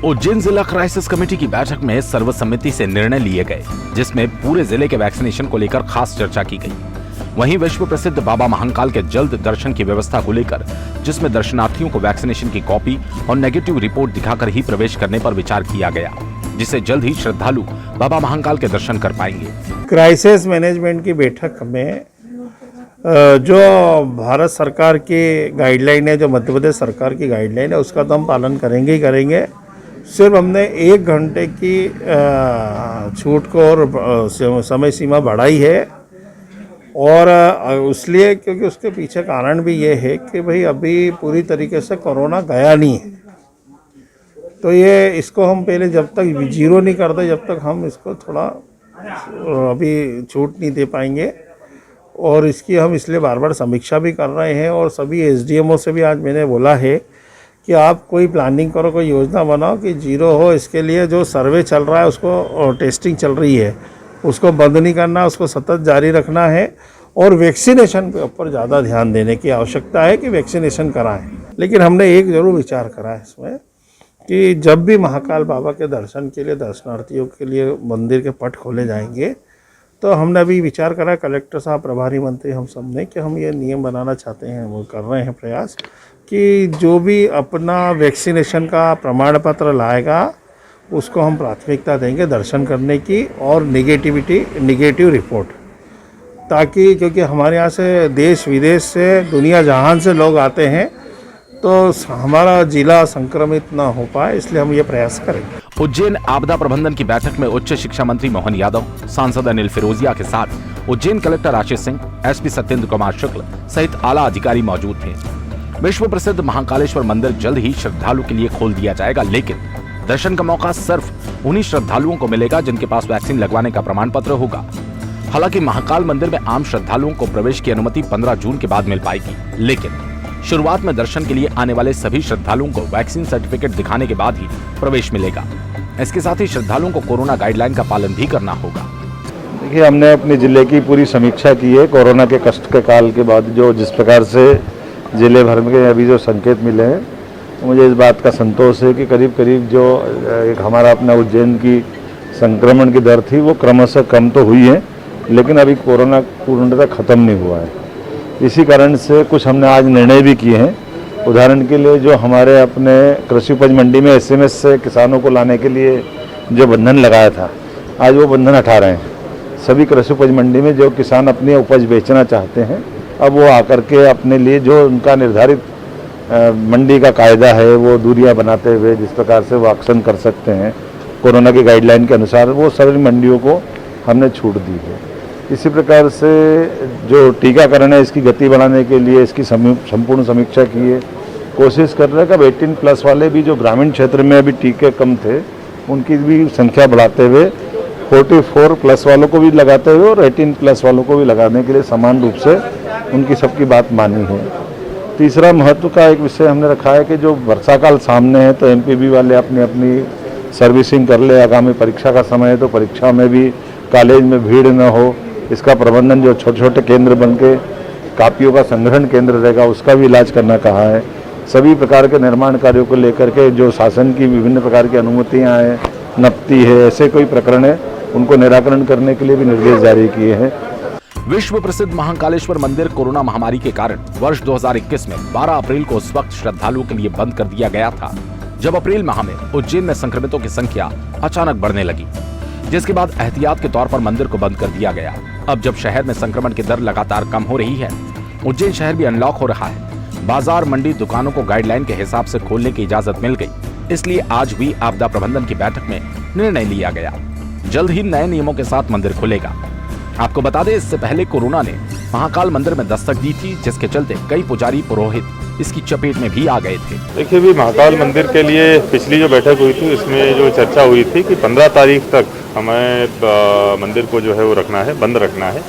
उज्जैन जिला crisis committee की बैठक में सर्वसम्मति से निर्णय लिए गए, जिसमें पूरे जिले के वैक्सीनेशन को लेकर खास चर्चा की गई। वहीं विश्व प्रसिद्ध बाबा महाकाल के जल्द दर्शन की व्यवस्था को लेकर, जिसमें दर्शनार्थियों को वैक्सीनेशन की कॉपी और नेगेटिव रिपोर्ट दिखाकर ही प्रवेश करने पर विचार किया गया, जिससे जल्द ही श्रद्धालु बाबा महाकाल के दर्शन कर पाएंगे। क्राइसिस मैनेजमेंट की बैठक में जो भारत सरकार की गाइडलाइन है, जो मध्य प्रदेश सरकार की गाइडलाइन है, उसका तो हम पालन करेंगे ही करेंगे। सिर्फ हमने 1 घंटे की छूट को और समय सीमा बढ़ाई है, और इसलिए क्योंकि उसके पीछे कारण भी ये है कि भाई अभी पूरी तरीके से कोरोना गया नहीं है, तो ये इसको हम पहले जब तक जीरो नहीं करते, जब तक हम इसको थोड़ा अभी छूट नहीं दे पाएंगे। और इसकी हम इसलिए बार बार समीक्षा भी कर रहे हैं, और सभी एसडीएमओ से भी आज मैंने बोला है कि आप कोई प्लानिंग करो, कोई योजना बनाओ कि जीरो हो। इसके लिए जो सर्वे चल रहा है, उसको टेस्टिंग चल रही है, उसको बंद नहीं करना, उसको सतत जारी रखना है, और वैक्सीनेशन के ऊपर ज़्यादा ध्यान देने की आवश्यकता है कि वैक्सीनेशन कराएं। लेकिन हमने एक ज़रूर विचार करा है इसमें कि जब भी महाकाल बाबा के दर्शन के लिए दर्शनार्थियों के लिए मंदिर के पट खोले जाएंगे, तो हमने अभी विचार करा, कलेक्टर साहब, प्रभारी मंत्री, हम सब ने, कि हम ये नियम बनाना चाहते हैं, वो कर रहे हैं प्रयास, कि जो भी अपना वैक्सीनेशन का प्रमाण पत्र लाएगा उसको हम प्राथमिकता देंगे दर्शन करने की, और निगेटिव रिपोर्ट, ताकि क्योंकि हमारे यहाँ से देश विदेश से दुनिया जहान से लोग आते हैं, तो हमारा जिला संक्रमित ना हो पाए, इसलिए हम ये प्रयास करेंगे। उज्जैन आपदा प्रबंधन की बैठक में उच्च शिक्षा मंत्री मोहन यादव, सांसद अनिल फिरोजिया के साथ उज्जैन कलेक्टर आशीष सिंह, एसपी सत्येंद्र कुमार शुक्ल सहित आला अधिकारी मौजूद थे। विश्व प्रसिद्ध महाकालेश्वर मंदिर जल्द ही श्रद्धालु के लिए खोल दिया जाएगा, लेकिन दर्शन का मौका सिर्फ उन्हीं श्रद्धालुओं को मिलेगा जिनके पास वैक्सीन लगवाने का प्रमाण पत्र होगा। हालांकि महाकाल मंदिर में आम श्रद्धालुओं को प्रवेश की अनुमति 15 जून के बाद मिल पाएगी, लेकिन शुरुआत में दर्शन के लिए आने वाले सभी श्रद्धालुओं को वैक्सीन सर्टिफिकेट दिखाने के बाद ही प्रवेश मिलेगा। इसके साथ ही श्रद्धालुओं को कोरोना गाइडलाइन का पालन भी करना होगा। देखिए, हमने अपने जिले की पूरी समीक्षा की है। कोरोना के कष्ट के काल के बाद जो जिस प्रकार से जिले भर में अभी जो संकेत मिले हैं, मुझे इस बात का संतोष है कि करीब करीब जो एक हमारा अपना उज्जैन की संक्रमण की दर थी, वो क्रमशः कम तो हुई है, लेकिन अभी कोरोना पूर्णतः खत्म नहीं हुआ है। इसी कारण से कुछ हमने आज निर्णय भी किए हैं। उदाहरण के लिए जो हमारे अपने कृषि उपज मंडी में एसएमएस से किसानों को लाने के लिए जो बंधन लगाया था, आज वो बंधन हटा रहे हैं। सभी कृषि उपज मंडी में जो किसान अपनी उपज बेचना चाहते हैं, अब वो आकर के अपने लिए जो उनका निर्धारित मंडी का कायदा है, वो दूरियां बनाते हुए जिस प्रकार से वो ऑक्शन कर सकते हैं कोरोना की गाइडलाइन के अनुसार, वो सभी मंडियों को हमने छूट दी है। इसी प्रकार से जो टीकाकरण है, इसकी गति बढ़ाने के लिए इसकी संपूर्ण समीक्षा की है। कोशिश कर रहे हैं कि 18+ वाले भी जो ग्रामीण क्षेत्र में अभी टीके कम थे, उनकी भी संख्या बढ़ाते हुए 44+ वालों को भी लगाते हुए और 18+ वालों को भी लगाने के लिए समान रूप से उनकी सबकी बात मानी है। तीसरा महत्व का एक विषय हमने रखा है कि जो वर्षा काल सामने है, तो एमपीबी वाले अपनी अपनी सर्विसिंग कर ले। आगामी परीक्षा का समय है, तो परीक्षा में भी कॉलेज में भीड़ न हो, इसका प्रबंधन जो छोटे छोटे केंद्र बन के कापियों का संग्रहण केंद्र रहेगा, उसका भी इलाज करना कहा है। सभी प्रकार के निर्माण कार्यों को लेकर के जो शासन की विभिन्न प्रकार की अनुमतियां हैं, नपती है, ऐसे कोई प्रकरण है, उनको निराकरण करने के लिए भी निर्देश जारी किए हैं। विश्व प्रसिद्ध महाकालेश्वर मंदिर कोरोना महामारी के कारण वर्ष 2021 में 12 अप्रैल को उस वक्त श्रद्धालुओं के लिए बंद कर दिया गया था, जब अप्रैल माह में उज्जैन में संक्रमितों की संख्या अचानक बढ़ने लगी, जिसके बाद एहतियात के तौर पर मंदिर को बंद कर दिया गया। अब जब शहर में संक्रमण की दर लगातार कम हो रही है, उज्जैन शहर भी अनलॉक हो रहा है, बाजार, मंडी, दुकानों को गाइडलाइन के हिसाब से खोलने की इजाजत मिल गई। इसलिए आज हुई आपदा प्रबंधन की बैठक में निर्णय लिया गया, जल्द ही नए नियमों के साथ मंदिर खुलेगा। आपको बता दें, इससे पहले कोरोना ने महाकाल मंदिर में दस्तक दी थी, जिसके चलते कई पुजारी पुरोहित इसकी चपेट में भी आ गए थे। देखिए, भी महाकाल मंदिर के लिए पिछली जो बैठक हुई थी, इसमें जो चर्चा हुई थी कि 15 तारीख तक हमें मंदिर को जो है वो रखना है, बंद रखना है।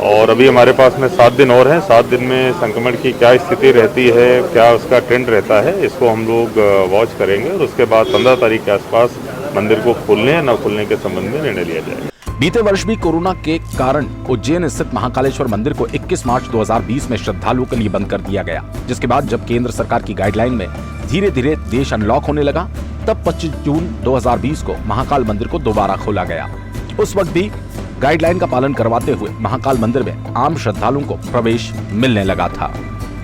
और अभी हमारे पास में 7 दिन और हैं। 7 दिन में संक्रमण की क्या स्थिति रहती है, क्या उसका ट्रेंड रहता है, इसको हम लोग वॉच करेंगे, और उसके बाद 15 तारीख के आसपास मंदिर को खोलने या न खोलने के संबंध में निर्णय लिया जाएगा। बीते वर्ष भी कोरोना के कारण उज्जैन स्थित महाकालेश्वर मंदिर को 21 मार्च 2020 में श्रद्धालुओं के लिए बंद कर दिया गया, जिसके बाद जब केंद्र सरकार की गाइडलाइन में धीरे धीरे देश अनलॉक होने लगा, तब 25 जून 2020 को महाकाल मंदिर को दोबारा खोला गया। उस वक्त भी गाइडलाइन का पालन करवाते हुए महाकाल मंदिर में आम श्रद्धालुओं को प्रवेश मिलने लगा था।